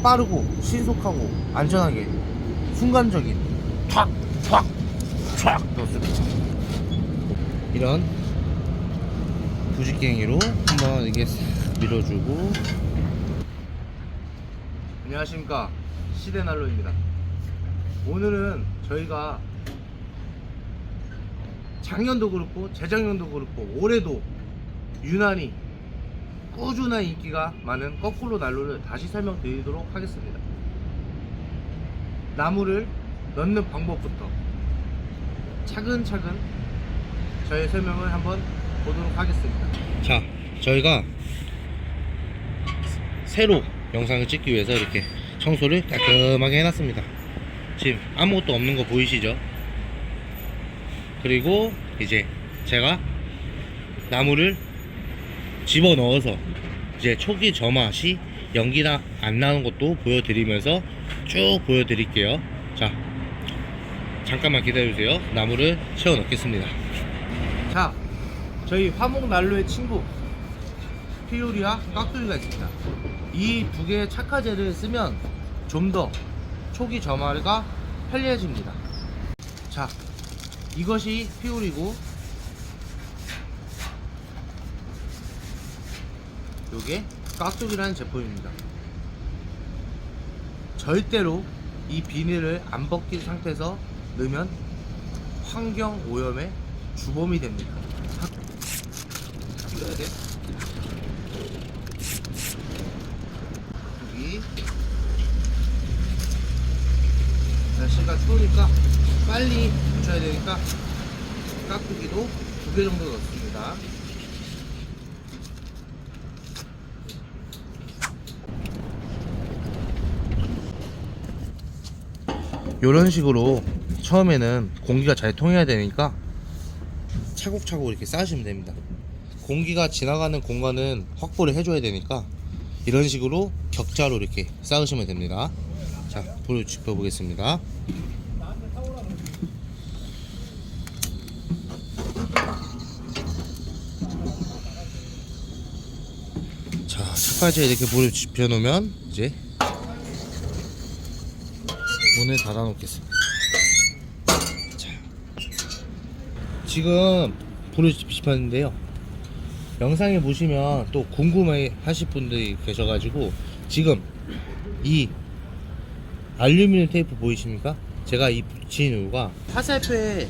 빠르고 신속하고 안전하게 순간적인 촥촥촥 넣습니다. 이런 부직갱이로 한번 이게 싹 밀어주고. 안녕하십니까, 시대난로입니다. 오늘은 저희가 작년도 그렇고 재작년도 그렇고 올해도 유난히 꾸준한 인기가 많은 거꾸로 난로를 다시 설명드리도록 하겠습니다. 나무를 넣는 방법부터 차근차근 저의 설명을 한번 보도록 하겠습니다. 자, 저희가 새로 영상을 찍기 위해서 이렇게 청소를 깔끔하게 해놨습니다. 지금 아무것도 없는 거 보이시죠? 그리고 이제 제가 나무를 집어넣어서 이제 초기 점화 시 연기가 안 나는 것도 보여드리면서 쭉 보여드릴게요. 자, 잠깐만 기다려주세요. 나무를 채워 넣겠습니다. 자, 저희 화목난로의 친구 피오리와 깍두기가 있습니다. 이 두 개의 착화제를 쓰면 좀 더 초기 점화가 편리해집니다. 자, 이것이 피오리고 요게 깍두기라는 제품입니다. 절대로 이 비닐을 안 벗긴 상태에서 넣으면 환경 오염의 주범이 됩니다. 이렇게 깍두기. 날씨가 추우니까 빨리 붙여야 되니까 깍두기도 2개 정도 넣습니다. 이런 식으로 처음에는 공기가 잘 통해야 되니까 차곡차곡 이렇게 쌓으시면 됩니다. 공기가 지나가는 공간은 확보를 해줘야 되니까 이런 식으로 격자로 이렇게 쌓으시면 됩니다. 자, 불을 지펴 보겠습니다. 자, 착화제에 이렇게 불을 지펴 놓으면 이제 문을 닫아 놓겠습니다. 자, 지금 불을 지폈는데요, 영상에 보시면 또 궁금해 하실 분들이 계셔가지고 지금 이 알루미늄 테이프 보이십니까? 제가 이 붙인 이유가 화살표의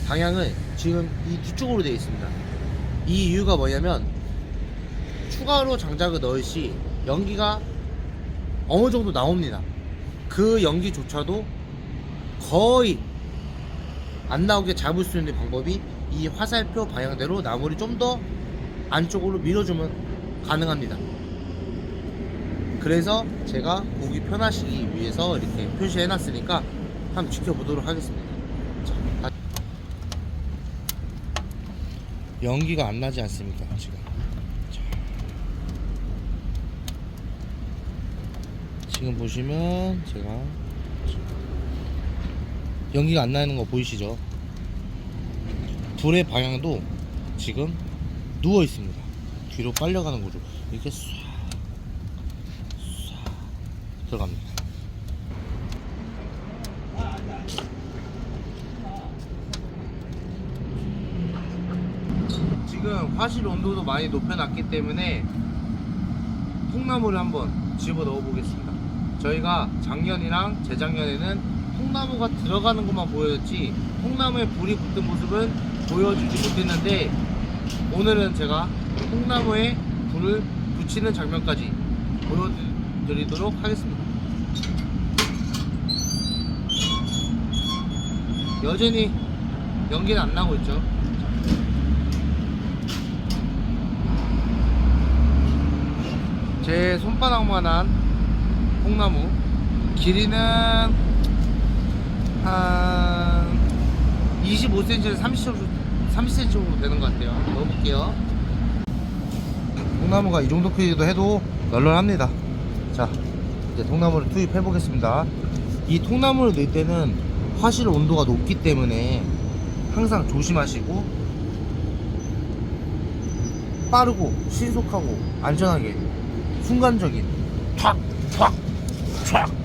방향은 지금 이 뒤쪽으로 되어 있습니다. 이 이유가 뭐냐면 추가로 장작을 넣을 시 연기가 어느 정도 나옵니다. 그 연기조차도 거의 안 나오게 잡을 수 있는 방법이 이 화살표 방향대로 나무를 좀 더 안쪽으로 밀어주면 가능합니다. 그래서 제가 보기 편하시기 위해서 이렇게 표시해 놨으니까 한번 지켜보도록 하겠습니다. 자, 연기가 안 나지 않습니까 지금? 자, 지금 보시면 제가 연기가 안 나는 거 보이시죠? 불의 방향도 지금 누워 있습니다. 뒤로 빨려가는 거죠. 이렇게 쏴 들어갑니다. 지금 화실 온도도 많이 높여놨기 때문에 통나무를 한번 집어 넣어 보겠습니다. 저희가 작년이랑 재작년에는 통나무가 들어가는 것만 보여줬지 통나무에 불이 붙은 모습은 보여주지 못했는데, 오늘은 제가 통나무에 불을 붙이는 장면까지 보여드리도록 하겠습니다. 여전히 연기는 안 나고 있죠. 제 손바닥만한 통나무, 길이는 한 25cm에서 30cm 정도 되는 것 같아요. 넣어볼게요. 통나무가 이 정도 크기도 해도 널널합니다. 자, 이제 통나무를 투입해 보겠습니다. 이 통나무를 넣을 때는 화실 온도가 높기 때문에 항상 조심하시고 빠르고 신속하고 안전하게 순간적인 탁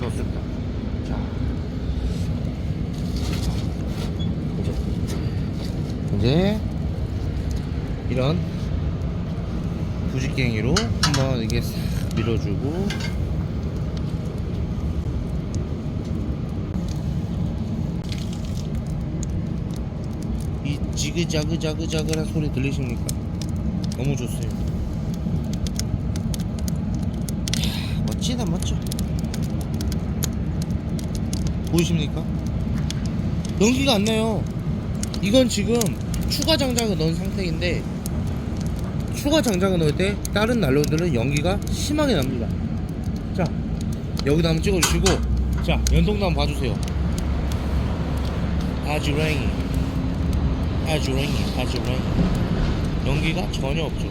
넣습니다. 자, 이제 이런 부직갱이로 한번 이게 싹 밀어주고, 이 지그자그자그자그한 소리 들리십니까? 너무 좋습니다. 멋지다, 멋져. 보이십니까? 연기가 안 나요. 이건 지금 추가 장작을 넣은 상태인데, 추가 장작을 넣을 때 다른 난로들은 연기가 심하게 납니다. 자, 여기다 한번 찍어주시고, 자, 연동도 한번 봐주세요. 아주랭이 연기가 전혀 없죠.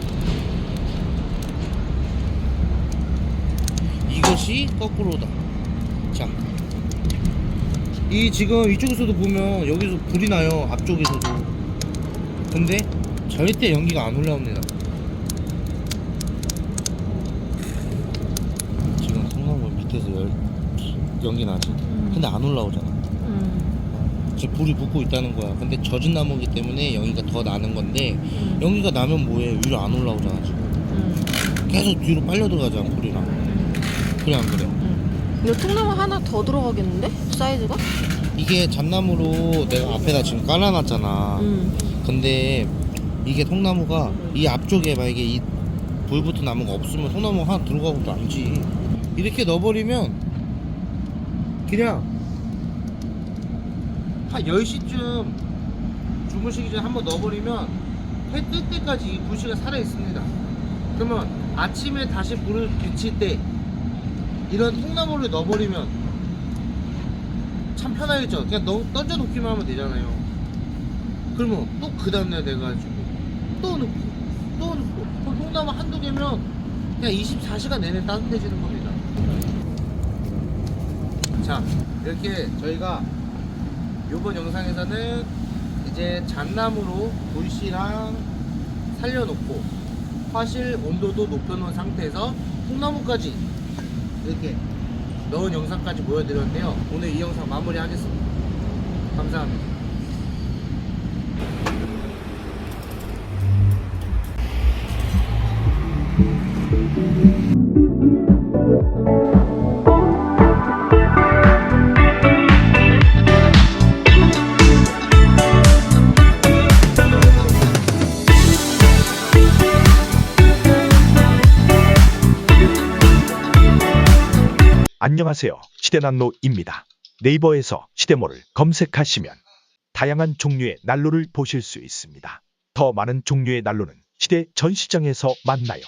이것이 거꾸로다. 자, 이 지금 이쪽에서도 보면 여기서 불이 나요, 앞쪽에서도. 근데 절대 연기가 안 올라옵니다. 지금 성나무 밑에서 연기 나지. 근데 안 올라오잖아. 지금 불이 붙고 있다는 거야. 근데 젖은 나무기 때문에 연기가 더 나는 건데, 연기가 나면 뭐해? 위로 안 올라오잖아 지금. 계속 뒤로 빨려 들어가잖아, 불이랑. 그래 안 그래? 이거 통나무 하나 더 들어가겠는데? 사이즈가? 이게 잣나무로 내가 앞에다 지금 깔아놨잖아. 근데 이게 통나무가 이 앞쪽에 만약에 이 불붙은 나무가 없으면 통나무 하나 들어가고도 남지. 이렇게 넣어버리면 그냥 한 10시쯤 주무시기 전에 한번 넣어버리면 해 뜰 때까지 이 불씨가 살아있습니다. 그러면 아침에 다시 불을 비칠 때 이런 통나무를 넣어버리면 참 편하겠죠. 그냥 던져 놓기만 하면 되잖아요. 그러면 또 그 다음날 돼가지고 또 넣고 그럼 통나무 한두 개면 그냥 24시간 내내 따뜻해지는 겁니다. 자, 이렇게 저희가 이번 영상에서는 이제 잣나무로 불씨랑 살려놓고 화실 온도도 높여놓은 상태에서 통나무까지 이렇게 넣은 영상까지 보여드렸는데요. 오늘 이 영상 마무리하겠습니다. 감사합니다. 안녕하세요. 시대난로입니다. 네이버에서 시대모를 검색하시면 다양한 종류의 난로를 보실 수 있습니다. 더 많은 종류의 난로는 시대 전시장에서 만나요.